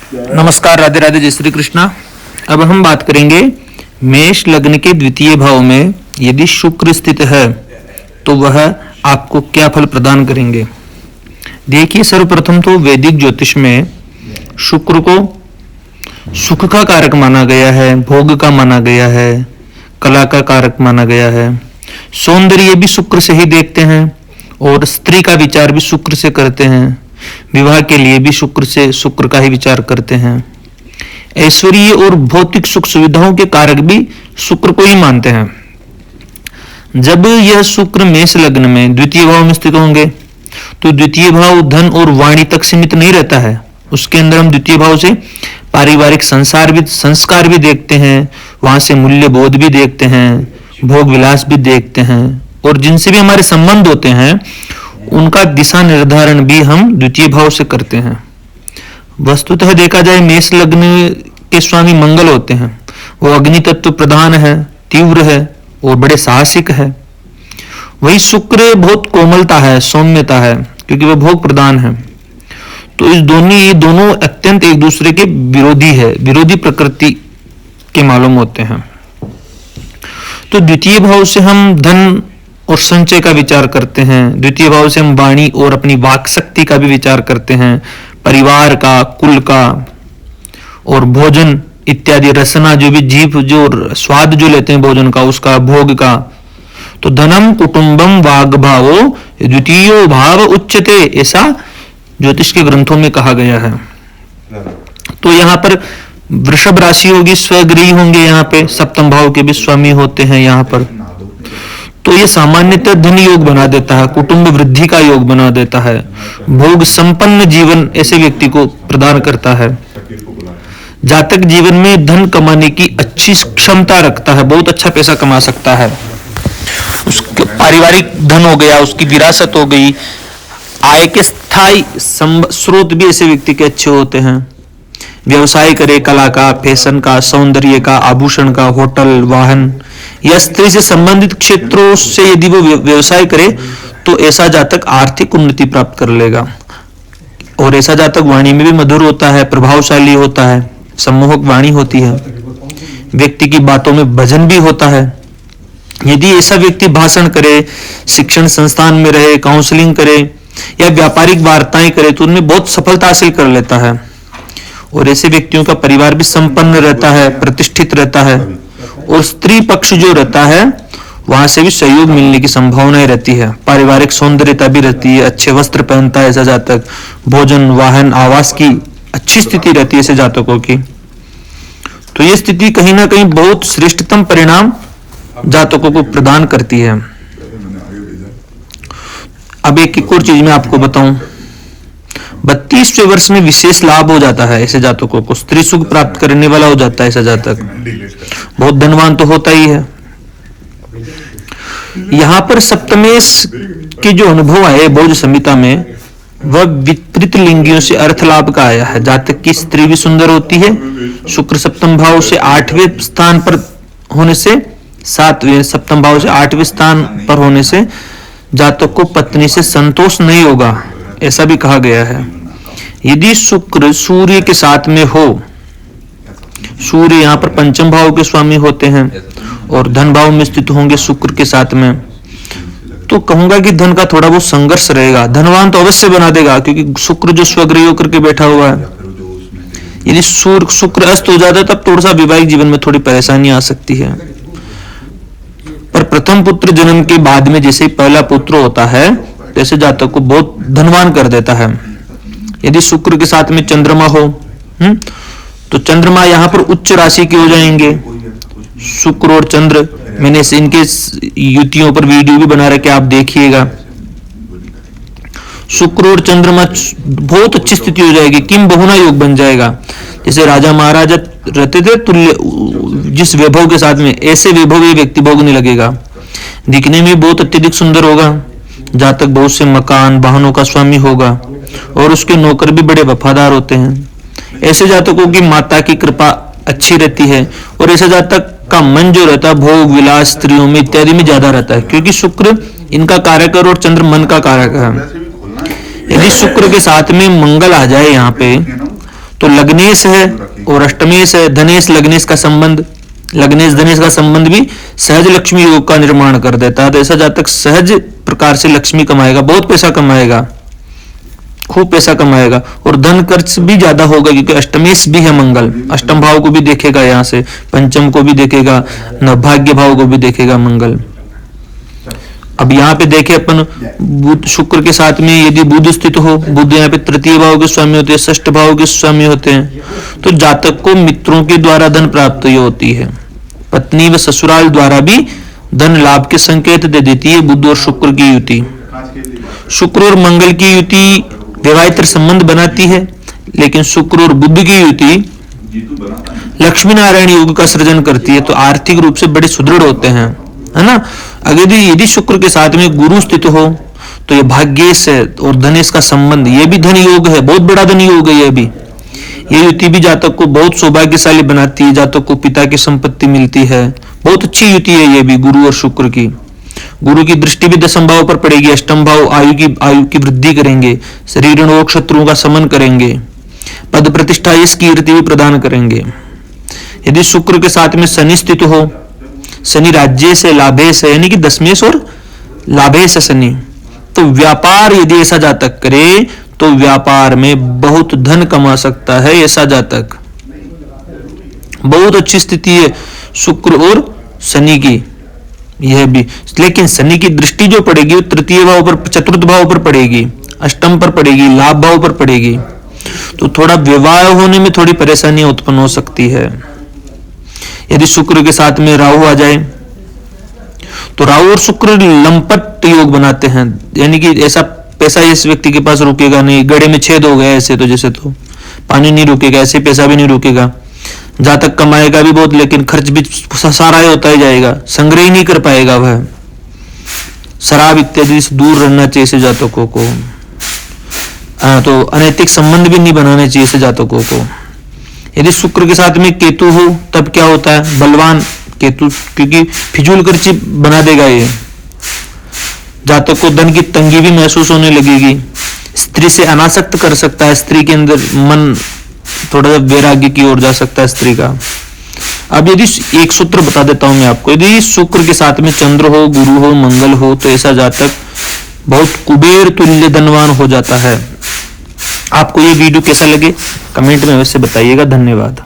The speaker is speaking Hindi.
नमस्कार, राधे राधे, जय श्री कृष्णा। अब हम बात करेंगे मेष लग्न के द्वितीय भाव में यदि शुक्र स्थित है तो वह आपको क्या फल प्रदान करेंगे। देखिए, सर्वप्रथम तो वैदिक ज्योतिष में शुक्र को सुख का कारक माना गया है, भोग का माना गया है, कला का कारक माना गया है। सौंदर्य भी शुक्र से ही देखते हैं और स्त्री का विचार भी शुक्र से करते हैं। विवाह के लिए भी शुक्र का ही विचार करते हैं। ऐश्वर्य और भौतिक सुख सुविधाओं के कारक भी शुक्र को ही मानते हैं। जब यह शुक्र मेष लग्न में द्वितीय भाव में स्थित होंगे तो द्वितीय भाव धन और वाणी तक सीमित नहीं रहता है। उसके अंदर हम द्वितीय भाव से पारिवारिक संस्कार भी देखते हैं, वहां से मूल्य बोध भी देखते हैं, भोग विलास भी देखते हैं, और जिनसे भी हमारे संबंध होते हैं उनका दिशा निर्धारण भी हम द्वितीय भाव से करते हैं। वस्तुतः देखा जाए मेष लग्न के स्वामी मंगल होते हैं, वो अग्नि तत्व प्रधान है, तीव्र है और बड़े साहसिक है। वही शुक्र बहुत कोमलता है, सौम्यता है, क्योंकि वह भोग प्रधान है। तो ये दोनों अत्यंत एक दूसरे के विरोधी है, विरोधी प्रकृति के मालूम होते हैं। तो द्वितीय भाव से हम धन और संचय का विचार करते हैं, द्वितीय भाव से हम वाणी और अपनी वाक शक्ति का भी विचार करते हैं, परिवार का, कुल का और भोजन इत्यादि रसना, जो भी जीभ जो स्वाद जो लेते हैं भोजन का, उसका, भोग का। तो धनम कुटुंबम वाग भावो द्वितीयो भाव उच्चते, ऐसा ज्योतिष के ग्रंथों में कहा गया है। तो यहाँ पर वृषभ राशि होगी, स्वगृही होंगे, यहाँ पे सप्तम भाव के भी स्वामी होते हैं यहाँ पर। तो ये सामान्यतः धन योग बना देता है, कुटुंब वृद्धि का योग बना देता है, भोग संपन्न जीवन ऐसे व्यक्ति को प्रदान करता है। जातक जीवन में धन कमाने की अच्छी क्षमता रखता है, बहुत अच्छा पैसा कमा सकता है। उसके पारिवारिक धन हो गया, उसकी विरासत हो गई, आय के स्थायी स्रोत भी ऐसे व्यक्ति के अच्छे होते हैं। व्यवसाय करे, कला का, फैशन का, सौंदर्य का, आभूषण का, होटल, वाहन या स्त्री से संबंधित क्षेत्रों से यदि वो व्यवसाय करे तो ऐसा जातक आर्थिक उन्नति प्राप्त कर लेगा। और ऐसा जातक वाणी में भी मधुर होता है, प्रभावशाली होता है, सम्मोहक वाणी होती है, व्यक्ति की बातों में वजन भी होता है। यदि ऐसा व्यक्ति भाषण करे, शिक्षण संस्थान में रहे, काउंसलिंग करे या व्यापारिक वार्ताएं करे तो उनमें बहुत सफलता हासिल कर लेता है। और ऐसे व्यक्तियों का परिवार भी संपन्न रहता है, प्रतिष्ठित रहता है, और स्त्री पक्ष जो रहता है वहां से भी सहयोग मिलने की संभावनाएं रहती है। पारिवारिक सौंदर्यता भी रहती है, अच्छे वस्त्र पहनता है ऐसा जातक, भोजन, वाहन, आवास की अच्छी स्थिति रहती है ऐसे जातकों की। तो ये स्थिति कहीं ना कहीं बहुत श्रेष्ठतम परिणाम जातकों को प्रदान करती है। अब एक और चीज मैं आपको बताऊं, 32वें वर्ष में विशेष लाभ हो जाता है ऐसे जातकों को, स्त्री सुख प्राप्त करने वाला हो जाता है ऐसा जातक, बहुत धनवान तो होता ही है। यहां पर सप्तमेश के जो अनुभव आए भोज संहिता में, वह विपरीत लिंगियों से अर्थ लाभ का आया है। जातक की स्त्री भी सुंदर होती है, शुक्र सप्तम भाव से 8वें स्थान पर होने से, 7वें सप्तम भाव से 8वें स्थान पर होने से जातक को पत्नी से संतोष नहीं होगा, ऐसा भी कहा गया है। यदि शुक्र सूर्य के साथ में हो, सूर्य यहाँ पर पंचम भाव के स्वामी होते हैं और धन भाव में स्थित होंगे शुक्र के साथ में, तो कहूंगा कि धन का थोड़ा बहुत संघर्ष रहेगा। धनवान तो अवश्य बना देगा क्योंकि शुक्र जो स्वगृही होकर के बैठा हुआ है। यदि शुक्र अस्त हो जाता है तब थोड़ा सा वैवाहिक जीवन में थोड़ी परेशानी आ सकती है। पर प्रथम पुत्र जन्म के बाद में जैसे ही पहला पुत्र होता है जैसे जातक को बहुत धनवान कर देता है। यदि शुक्र के साथ में चंद्रमा हो तो चंद्रमा यहाँ पर उच्च राशि के हो जाएंगे। शुक्र और चंद्र, मैंने इनके युतियों पर वीडियो भी बना रखे, आप देखिएगा। शुक्र और चंद्रमा बहुत अच्छी स्थिति हो जाएगी, किम बहुना योग बन जाएगा। जैसे राजा महाराजा रहते थे तुल्य जिस वैभव के साथ में, ऐसे वैभव ये व्यक्ति भोगने लगेगा। दिखने में बहुत अत्यधिक सुंदर होगा, जातक बहुत से मकान वाहनों का स्वामी होगा और उसके नौकर भी बड़े वफादार होते हैं। ऐसे जातकों की माता की कृपा अच्छी रहती है और ऐसे जातक का मन जो रहता है भोग विलास स्त्रियों में इत्यादि में ज्यादा रहता है, क्योंकि शुक्र इनका कारक और चंद्र मन का कारक है। यदि शुक्र के साथ में मंगल आ जाए यहाँ पे तो लग्नेश है और अष्टमेश है, धनेश लग्नेश का संबंध, लग्नेश धनेश का संबंध भी सहज लक्ष्मी योग का निर्माण कर देता है। तो ऐसा जातक सहज प्रकार से लक्ष्मी कमाएगा, बहुत पैसा कमाएगा, खूब पैसा कमाएगा और धन खर्च भी ज्यादा होगा, क्योंकि अष्टमेश भी है मंगल, अष्टम भाव को भी देखेगा, यहाँ से पंचम को भी देखेगा, नवभाग्य भाव को भी देखेगा मंगल। अब यहाँ पे देखे अपन बुध शुक्र के साथ में यदि बुध स्थित हो, बुध यहाँ पे तृतीय भाव के स्वामी होते हैं, षष्ठ भाव के स्वामी होते हैं, तो जातक को मित्रों के द्वारा धन प्राप्ति होती है, पत्नी व ससुराल द्वारा भी धन लाभ के संकेत दे देती है बुध और शुक्र की युति। शुक्र और मंगल की युति विवाहितर संबंध बनाती है, लेकिन शुक्र और बुध की युति लक्ष्मी नारायण योग का सृजन करती है, तो आर्थिक रूप से बड़े सुदृढ़ होते हैं, है ना। अगर यदि शुक्र के साथ में गुरु स्थित हो तो ये भाग्येश है और धनेश का संबंध, ये भी धन योग है, बहुत बड़ा धन योग है। ये युति भी जातक को बहुत सौभाग्यशाली बनाती है, जातक को पिता की संपत्ति मिलती है, बहुत अच्छी युति है ये भी गुरु और शुक्र की। गुरु की दृष्टि भी दशम भाव पर पड़ेगी, अष्टम भाव आयु की वृद्धि करेंगे, शरीर रोग शत्रुओं का समन करेंगे, पद प्रतिष्ठा यश कीर्ति भी प्रदान करेंगे। यदि शुक्र के साथ में शनि स्थित हो, शनि राज्य से लाभेश है, यानी कि दशमेश और लाभेश है शनि, तो व्यापार यदि ऐसा जातक करे तो व्यापार में बहुत धन कमा सकता है ऐसा जातक। बहुत अच्छी स्थिति है शुक्र और शनि की, यह भी। लेकिन शनि की दृष्टि जो पड़ेगी वो तृतीय भाव पर, चतुर्थ भाव पर पड़ेगी, अष्टम पर पड़ेगी, लाभ भाव पर पड़ेगी, तो थोड़ा विवाह होने में थोड़ी परेशानियां उत्पन्न हो सकती है। यदि शुक्र के साथ में राहु आ जाए तो राहु और शुक्र लंपट योग बनाते हैं, यानी कि ऐसा पैसा इस व्यक्ति के पास रुकेगा नहीं, गड़े में छेद हो गया ऐसे, तो जैसे तो पानी नहीं रुकेगा, ऐसे पैसा भी नहीं रुकेगा, जातक कमाएगा भी बहुत लेकिन खर्च भी सारा ही होता ही जाएगा, संग्रह ही नहीं कर पाएगा वह। शराब इत्यादि से दूर रहना चाहिए ऐसे जातकों को। तो अनैतिक संबंध भी नहीं बनाने चाहिए ऐसे जातकों को। यदि शुक्र के साथ में केतु हो तब क्या होता है, बलवान केतु, क्योंकि फिजूल खर्ची बना देगा ये, जातक को धन की तंगी भी महसूस होने लगेगी, स्त्री से अनासक्त कर सकता है, स्त्री के अंदर मन थोड़ा सा वैराग्य की ओर जा सकता है स्त्री का। अब यदि एक सूत्र बता देता हूं मैं आपको, यदि शुक्र के साथ में चंद्र हो, गुरु हो, मंगल हो, तो ऐसा जातक बहुत कुबेर तुल्य धनवान हो जाता है। आपको ये वीडियो कैसा लगे कमेंट में अवश्य बताइएगा। धन्यवाद।